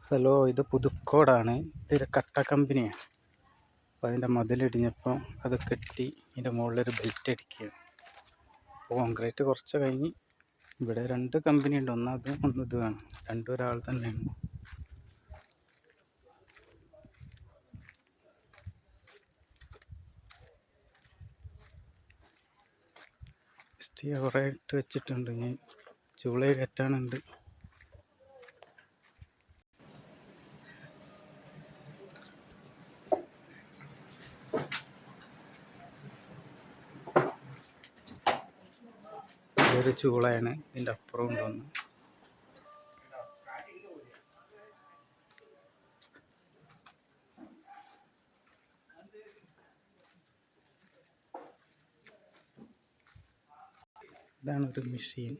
Hello, ഇത് പുതുക്കോടാണ്. ഇതൊരു കട്ട കമ്പനിയാണ്. അപ്പോൾ അതിൻ്റെ മതിലിടിഞ്ഞപ്പോൾ അത് കെട്ടി ഇതിൻ്റെ മുകളിലൊരു ബെൽറ്റ് അടിക്കുകയാണ്. അപ്പോൾ കോൺക്രീറ്റ് കുറച്ച് കഴിഞ്ഞ് ഇവിടെ 2 കമ്പനി ഉണ്ട്. ഒന്ന് അതും ഒന്ന് ഇതുമാണ്. രണ്ടും ഒരാൾ തന്നെയാണ്. ഇഷ്ടിക കുറേ ഇട്ട് വെച്ചിട്ടുണ്ട്. ഇനി ചൂള കയറ്റാനുണ്ട്. ഇതൊരു ചൂളയാണ്. ഇതിൻ്റെ അപ്പുറം ഉണ്ടോന്ന്. ഇതാണ് ഒരു മെഷീൻ.